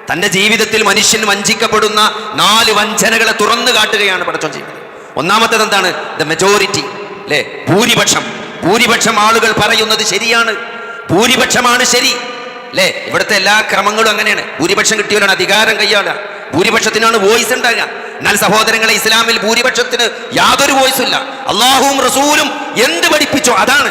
തന്റെ ജീവിതത്തിൽ മനുഷ്യൻ വഞ്ചിക്കപ്പെടുന്ന 4 വഞ്ചനകളെ തുറന്നു കാട്ടുകയാണ് പടച്ചോൻ ചെയ്യുന്നത്. ഒന്നാമത്തേത് എന്താണ്? ദ മെജോറിറ്റി, അല്ലെ? ഭൂരിപക്ഷം ആളുകൾ പറയുന്നത് ശരിയാണ്, ഭൂരിപക്ഷമാണ് ശരി, അല്ലെ? ഇവിടുത്തെ എല്ലാ ക്രമങ്ങളും അങ്ങനെയാണ്. ഭൂരിപക്ഷം കിട്ടിയവരാണ് അധികാരം കൈയാളുക, ഭൂരിപക്ഷത്തിനാണ് വോയിസ് ഉണ്ടാകുക. എന്നാൽ സഹോദരങ്ങളെ, ഇസ്ലാമിൽ ഭൂരിപക്ഷത്തിന് യാതൊരു വോയിസും ഇല്ല. അള്ളാഹുവും റസൂലും എന്ത് പഠിപ്പിച്ചോ അതാണ്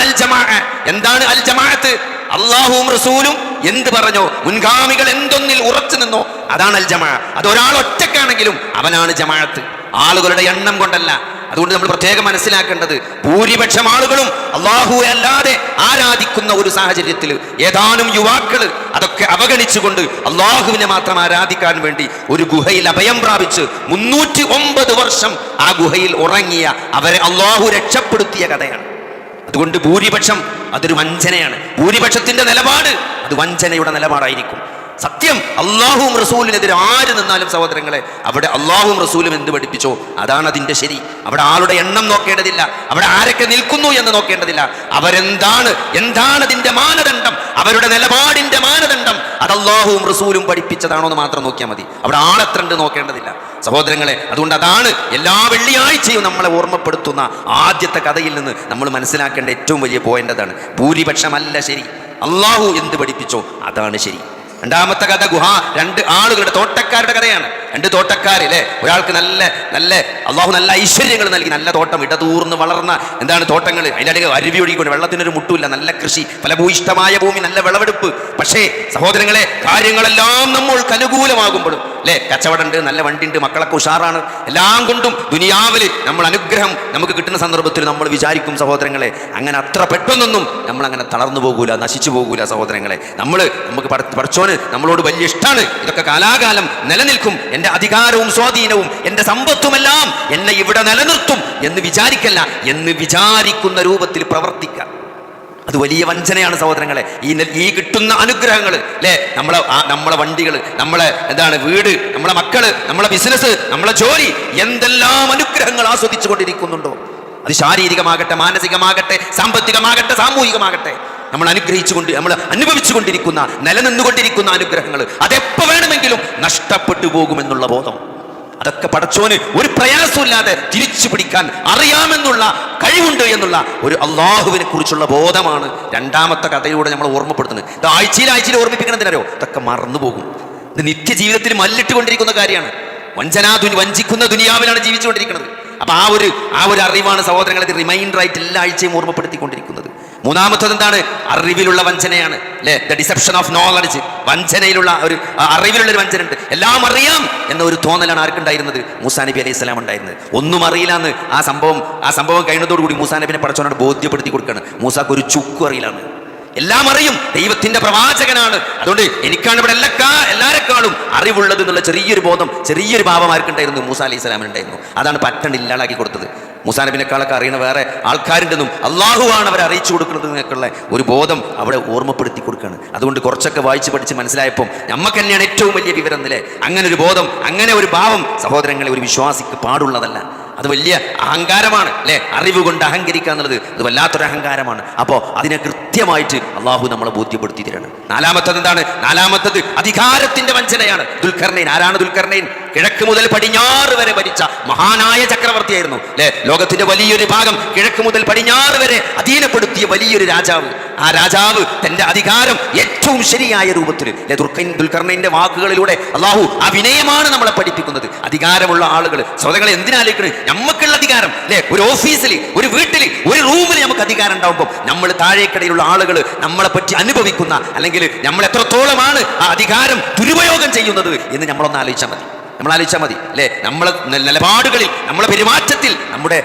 അൽ ജമാഅ. എന്താണ് അൽ ജമാഅത്ത്? അള്ളാഹുവും റസൂലും എന്ത് പറഞ്ഞോ, മുൻഗാമികൾ എന്തൊന്നിൽ ഉറച്ചു നിന്നോ അതാണ് അൽ ജമാഅ. അത് ഒരാൾ ഒറ്റക്കാണെങ്കിലും അവനാണ് ജമാഅത്ത്, ആളുകളുടെ എണ്ണം കൊണ്ടല്ല. അതുകൊണ്ട് നമ്മൾ പ്രത്യേകം മനസ്സിലാക്കേണ്ടത്, ഭൂരിപക്ഷം ആളുകളും അള്ളാഹുവെ അല്ലാതെ ആരാധിക്കുന്ന ഒരു സാഹചര്യത്തിൽ ഏതാനും യുവാക്കൾ അതൊക്കെ അവഗണിച്ചുകൊണ്ട് അള്ളാഹുവിനെ മാത്രം ആരാധിക്കാൻ വേണ്ടി ഒരു ഗുഹയിൽ അഭയം പ്രാപിച്ച് 309 വർഷം ആ ഗുഹയിൽ ഉറങ്ങിയ അവരെ അള്ളാഹു രക്ഷപ്പെടുത്തിയ കഥയാണ്. അതുകൊണ്ട് ഭൂരിപക്ഷം അതൊരു വഞ്ചനയാണ്. ഭൂരിപക്ഷത്തിന്റെ നിലപാട് അത് വഞ്ചനയുടെ നിലപാടായിരിക്കും. സത്യം, അള്ളാഹുവും റസൂലിനെതിരെ ആര് നിന്നാലും സഹോദരങ്ങളെ, അവിടെ അള്ളാഹുവും റസൂലും എന്ത് പഠിപ്പിച്ചോ അതാണ് അതിന്റെ ശരി. അവിടെ ആളുടെ എണ്ണം നോക്കേണ്ടതില്ല, അവിടെ ആരൊക്കെ നിൽക്കുന്നു എന്ന് നോക്കേണ്ടതില്ല. എന്താണ് അതിന്റെ മാനദണ്ഡം, അവരുടെ നിലപാടിന്റെ മാനദണ്ഡം അത് അള്ളാഹുവും റസൂലും പഠിപ്പിച്ചതാണോ എന്ന് മാത്രം നോക്കിയാൽ മതി. അവിടെ ആളെത്രണ്ട് നോക്കേണ്ടതില്ല സഹോദരങ്ങളെ. അതുകൊണ്ട് അതാണ് എല്ലാ വെള്ളിയാഴ്ചയും നമ്മളെ ഓർമ്മപ്പെടുത്തുന്ന ആദ്യത്തെ കഥയിൽ നിന്ന് നമ്മൾ മനസ്സിലാക്കേണ്ട ഏറ്റവും വലിയ പോയിന്റ് അതാണ്. ഭൂരിപക്ഷമല്ല ശരി, അള്ളാഹു എന്ത് പഠിപ്പിച്ചോ അതാണ് ശരി. രണ്ടാമത്തെ കഥ 2 ആളുകളുടെ, തോട്ടക്കാരുടെ കഥയാണ്. 2 തോട്ടക്കാർ, അല്ലെ? ഒരാൾക്ക് നല്ല അള്ളാഹു നല്ല ഐശ്വര്യങ്ങൾ നൽകി, നല്ല തോട്ടം, ഇടതൂർന്ന് വളർന്ന തോട്ടങ്ങൾ, അതിൻ്റെ അരുവി ഒഴുകിക്കൊണ്ട്, വെള്ളത്തിനൊരു മുട്ടുമില്ല, നല്ല കൃഷി, ഫലഭൂയിഷ്ടമായ ഭൂമി, നല്ല വിളവെടുപ്പ്. പക്ഷേ സഹോദരങ്ങളെ, കാര്യങ്ങളെല്ലാം നമ്മൾക്ക് അനുകൂലമാകുമ്പോഴും, അല്ലെ? കച്ചവടമുണ്ട്, നല്ല വണ്ടിയുണ്ട്, മക്കളൊക്കെ ഉഷാറാണ്, എല്ലാം കൊണ്ടും ദുനിയാവിൽ നമ്മൾ അനുഗ്രഹം നമുക്ക് കിട്ടുന്ന സന്ദർഭത്തിൽ നമ്മൾ വിചാരിക്കും സഹോദരങ്ങളെ, അങ്ങനെ അത്ര പെട്ടെന്നൊന്നും നമ്മൾ അങ്ങനെ തളർന്നു പോകൂല, നശിച്ചു പോകൂല സഹോദരങ്ങളെ. നമുക്ക് പഠിച്ചോന് നമ്മളോട് വലിയ ഇഷ്ടമാണ്, ഇതൊക്കെ കാലാകാലം നിലനിൽക്കും, എൻ്റെ അധികാരവും സ്വാധീനവും എൻ്റെ സമ്പത്തുമെല്ലാം എന്നെ ഇവിടെ നിലനിർത്തും എന്ന് വിചാരിക്കല്ല, എന്ന് വിചാരിക്കുന്ന രൂപത്തിൽ പ്രവർത്തിക്കുക. അത് വലിയ വഞ്ചനയാണ് സഹോദരങ്ങളെ. ഈ കിട്ടുന്ന അനുഗ്രഹങ്ങൾ, അല്ലെ? നമ്മളെ വണ്ടികൾ, നമ്മളെ വീട്, നമ്മളെ മക്കള്, നമ്മളെ ബിസിനസ്, നമ്മളെ ജോലി, എന്തെല്ലാം അനുഗ്രഹങ്ങൾ ആസ്വദിച്ചു കൊണ്ടിരിക്കുന്നുണ്ടോ, അത് ശാരീരികമാകട്ടെ, മാനസികമാകട്ടെ, സാമ്പത്തികമാകട്ടെ, സാമൂഹികമാകട്ടെ, നമ്മൾ അനുഭവിച്ചുകൊണ്ടിരിക്കുന്ന, നിലനിന്നുകൊണ്ടിരിക്കുന്ന അനുഗ്രഹങ്ങൾ അതെപ്പോ വേണമെങ്കിലും നഷ്ടപ്പെട്ടു പോകുമെന്നുള്ള ബോധം, അതൊക്കെ പടച്ചോന് ഒരു പ്രയാസമില്ലാതെ തിരിച്ചു പിടിക്കാൻ അറിയാമെന്നുള്ള കഴിവുണ്ട് എന്നുള്ള ഒരു അള്ളാഹുവിനെ കുറിച്ചുള്ള ബോധമാണ് രണ്ടാമത്തെ കഥയിലൂടെ നമ്മൾ ഓർമ്മപ്പെടുത്തുന്നത്. ഇത് ആഴ്ചയിൽ ഓർമ്മിപ്പിക്കണമെന്നറിയോ, ഇതൊക്കെ മറന്നുപോകും. ഇത് നിത്യജീവിതത്തിൽ മല്ലിട്ട് കൊണ്ടിരിക്കുന്ന കാര്യമാണ്. വഞ്ചിക്കുന്ന ദുനിയാവിലാണ് ജീവിച്ചുകൊണ്ടിരിക്കുന്നത്. അപ്പൊ ആ ഒരു അറിവാണ് സഹോദരങ്ങളെ റിമൈൻഡറായിട്ട് എല്ലാ ആഴ്ചയും ഓർമ്മപ്പെടുത്തിക്കൊണ്ടിരിക്കുന്നത്. മൂന്നാമത്തത് എന്താണ്? അറിവിലുള്ള വഞ്ചനയാണ്, അല്ലെ? The deception of knowledge. വഞ്ചനയിലുള്ള അറിവിലുള്ള ഒരു വഞ്ചന ഉണ്ട്. എല്ലാം അറിയാം എന്ന ഒരു തോന്നലാണ് ആർക്കുണ്ടായിരുന്നത്? മൂസാ നബി അലൈഹി സ്വലാം ഉണ്ടായിരുന്നത്. ഒന്നും അറിയില്ലാന്ന് ആ സംഭവം കഴിഞ്ഞതോടുകൂടി മൂസാ നബിനെ പടച്ചവനോട് ബോധ്യപ്പെടുത്തി കൊടുക്കുകയാണ്. മൂസാക്ക് ഒരു ചുക്കും അറിയില്ലാന്ന്. എല്ലാം അറിയും, ദൈവത്തിന്റെ പ്രവാചകനാണ്, അതുകൊണ്ട് എനിക്കാണ് ഇവിടെ എല്ലാരെക്കാളും അറിവുള്ളത് എന്നുള്ള ചെറിയൊരു ബോധം, ചെറിയൊരു ഭാവം ആർക്കുണ്ടായിരുന്നു? മൂസാ അലൈഹി സ്വലാമിനുണ്ടായിരുന്നു. അതാണ് പറ്റണ്ട് ഇല്ലാതാക്കി കൊടുത്തത്. മൂസാ നബിനെക്കാളൊക്കെ അറിയുന്ന വേറെ ആൾക്കാരുണ്ടെന്നും അള്ളാഹുവാണ് അവരെ അറിയിച്ചു കൊടുക്കുന്നത് എന്നൊക്കെയുള്ള ഒരു ബോധം അവിടെ ഓർമ്മപ്പെടുത്തി കൊടുക്കുകയാണ്. അതുകൊണ്ട് കുറച്ചൊക്കെ വായിച്ച് പഠിച്ച് മനസ്സിലായപ്പോൾ നമുക്ക് തന്നെയാണ് ഏറ്റവും വലിയ വിവരം എന്നല്ലേ. അങ്ങനെ ഒരു ബോധം, അങ്ങനെ ഒരു ഭാവം സഹോദരങ്ങളെ ഒരു വിശ്വാസിക്ക് പാടുള്ളതല്ല. അത് വലിയ അഹങ്കാരമാണ്, അല്ലെ? അറിവ് കൊണ്ട് അഹങ്കരിക്കുക എന്നുള്ളത് അത് വല്ലാത്തൊരു അഹങ്കാരമാണ്. അപ്പോൾ അതിനെ കൃത്യമായിട്ട് അള്ളാഹു നമ്മളെ ബോധ്യപ്പെടുത്തി തരാണ്. നാലാമത്തത് എന്താണ്? നാലാമത്തത് അധികാരത്തിന്റെ വഞ്ചനയാണ്. ദുൽഖർനൈൻ. ആരാണ് ദുൽഖർനൈൻ? കിഴക്ക് മുതൽ പടിഞ്ഞാറ് വരെ ഭരിച്ച മഹാനായ ചക്രവർത്തിയായിരുന്നു, അല്ലെ? ലോകത്തിന്റെ വലിയൊരു ഭാഗം കിഴക്ക് മുതൽ പടിഞ്ഞാറ് വരെ അധീനപ്പെടുത്തിയ വലിയൊരു രാജാവ്. ആ രാജാവ് തന്റെ അധികാരം ഏറ്റവും ശരിയായ രൂപത്തിൽ, ദുൽഖർനൈന്റെ വാക്കുകളിലൂടെ അള്ളാഹു ആ വിനയമാണ് നമ്മളെ പഠിപ്പിക്കുന്നത്. അധികാരമുള്ള ആളുകൾ സഹോദരങ്ങളെ എന്തിനാലേക്കണ് നമുക്കുള്ള അധികാരം, അല്ലെ? ഒരു ഓഫീസിൽ, ഒരു വീട്ടിൽ, ഒരു റൂമിൽ നമുക്ക് അധികാരം ഉണ്ടാവുമ്പോൾ നമ്മൾ താഴേക്കടയിലുള്ള ആളുകൾ നമ്മളെ പറ്റി അനുഭവിക്കുന്ന, അല്ലെങ്കിൽ നമ്മൾ എത്രത്തോളമാണ് ആ അധികാരം ദുരുപയോഗം ചെയ്യുന്നത് എന്ന് നമ്മളൊന്ന് ആലോചിച്ചാൽ മതി, അല്ലെ? നമ്മളെ നിലപാടുകളിൽ, നമ്മളെ പെരുമാറ്റത്തിൽ, നമ്മുടെ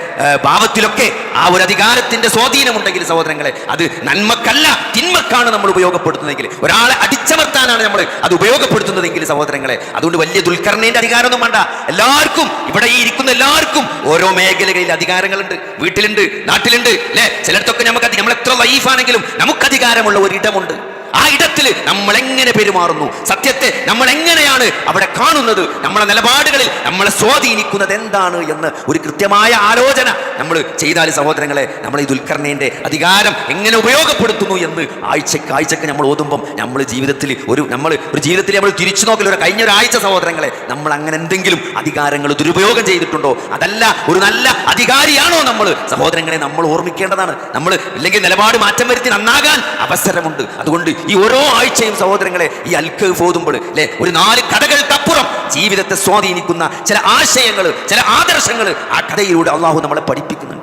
ഭാവത്തിലൊക്കെ ആ ഒരു അധികാരത്തിന്റെ സ്വാധീനമുണ്ടെങ്കിൽ സഹോദരങ്ങളെ, അത് നന്മക്കല്ല തിന്മക്കാണ് നമ്മൾ ഉപയോഗപ്പെടുത്തുന്നതെങ്കിൽ, ഒരാളെ അടിച്ചമർത്താനാണ് നമ്മൾ അത് ഉപയോഗപ്പെടുത്തുന്നതെങ്കിൽ സഹോദരങ്ങളെ, അതുകൊണ്ട് വലിയ ദുൽഖർനൈന്റെ അധികാരമൊന്നും വേണ്ട. എല്ലാവർക്കും, ഇവിടെ ഈ ഇരിക്കുന്ന എല്ലാവർക്കും ഓരോ മേഖലകളിൽ അധികാരങ്ങളുണ്ട്. വീട്ടിലുണ്ട്, നാട്ടിലുണ്ട്, അല്ലെ? ചിലർക്കൊക്കെ നമ്മൾ എത്ര ലൈഫാണെങ്കിലും നമുക്ക് അധികാരമുള്ള ഒരിടമുണ്ട്. ആ ഇടത്തിൽ നമ്മൾ എങ്ങനെ പെരുമാറുന്നു, സത്യത്തെ നമ്മൾ എങ്ങനെയാണ് അവിടെ കാണുന്നത്, നമ്മളെ നിലപാടുകളിൽ നമ്മളെ സ്വാധീനിക്കുന്നത് എന്താണ് എന്ന് ഒരു കൃത്യമായ ആലോചന നമ്മൾ ചെയ്താൽ സഹോദരങ്ങളെ, നമ്മൾ ഈ ദുൽഖർനൈന്റെ അധികാരം എങ്ങനെ ഉപയോഗപ്പെടുത്തുന്നു എന്ന് ആഴ്ചക്ക് നമ്മൾ ഓതുമ്പം നമ്മൾ ജീവിതത്തിൽ നമ്മൾ തിരിച്ചു നോക്കൽ ഒരു കഴിഞ്ഞ ഒരാഴ്ച സഹോദരങ്ങളെ, നമ്മൾ അങ്ങനെ എന്തെങ്കിലും അധികാരങ്ങൾ ദുരുപയോഗം ചെയ്തിട്ടുണ്ടോ, അതല്ല ഒരു നല്ല അധികാരിയാണോ നമ്മൾ, സഹോദരങ്ങളെ നമ്മൾ ഓർമ്മിക്കേണ്ടതാണ്. നമ്മൾ ഇല്ലെങ്കിൽ നിലപാട് മാറ്റം വരുത്തി നന്നാകാൻ അവസരമുണ്ട്. അതുകൊണ്ട് ഈ ഓരോ ആഴ്ചയും സഹോദരങ്ങളെ ഈ അൽക്കഹ്ഫ് ഓതുമ്പോൾ അല്ലെ, ഒരു 4 കഥകൾക്കപ്പുറം ജീവിതത്തെ സ്വാധീനിക്കുന്ന ചില ആശയങ്ങൾ, ചില ആദർശങ്ങൾ ആ കഥയിലൂടെ അള്ളാഹു നമ്മളെ പഠിപ്പിക്കുന്നു.